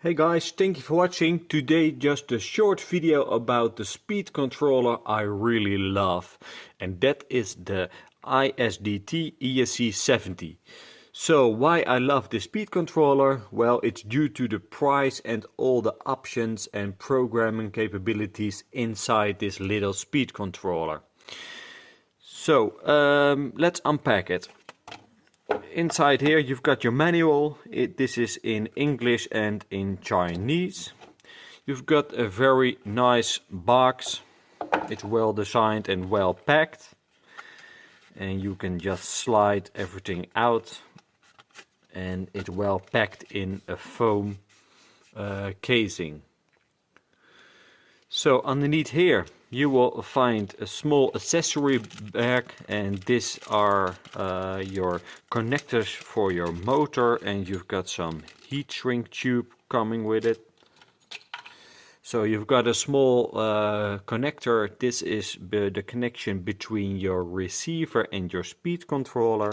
Hey guys, thank you for watching. Today just a short video about the speed controller I really love, and that is the IDST ESC70. So why I love this speed controller? Well, it's due to the price and all the options and programming capabilities inside this little speed controller. So let's unpack it. Inside here you've got your manual. This is in English and in Chinese. You've got a very nice box. It's well designed and well packed. And you can just slide everything out. And it's well packed in a foam casing. So underneath here you will find a small accessory bag, and these are your connectors for your motor, and you've got some heat shrink tube coming with it. So you've got a small connector. This is the connection between your receiver and your speed controller.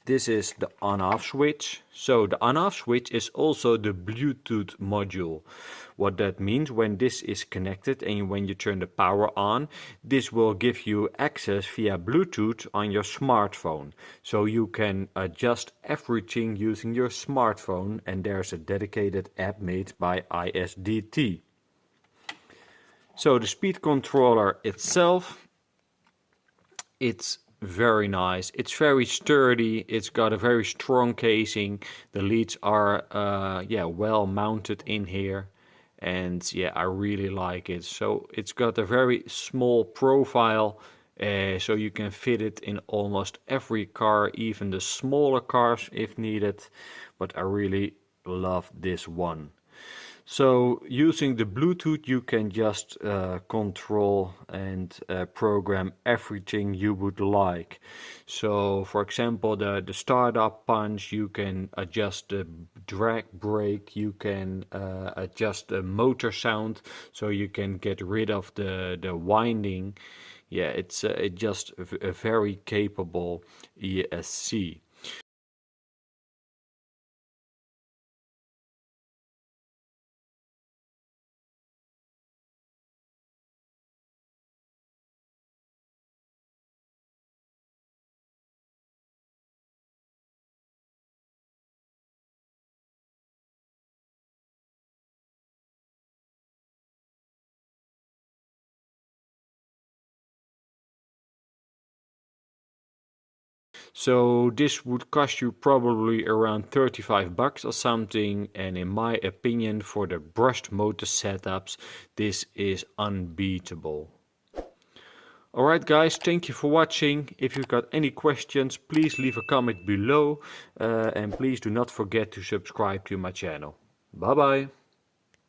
This is the on-off switch. So the on-off switch is also the Bluetooth module. What that means, when this is connected and when you turn the power on, this will give you access via Bluetooth on your smartphone. So you can adjust everything using your smartphone, and there's a dedicated app made by IDST. So the speed controller itself, it's very nice. It's very sturdy. It's got a very strong casing. The leads are well mounted in here, and yeah, I really like it. So it's got a very small profile, so you can fit it in almost every car, even the smaller cars if needed. But I really love this one. So using the Bluetooth you can just control and program everything you would like. So for example, the startup punch, you can adjust the drag brake, you can adjust the motor sound, so you can get rid of the winding. Yeah, it's just a very capable ESC. So this would cost you probably around 35 bucks or something, and in my opinion, for the brushed motor setups, this is unbeatable. Alright guys, thank you for watching. If you've got any questions, please leave a comment below, and please do not forget to subscribe to my channel. Bye bye.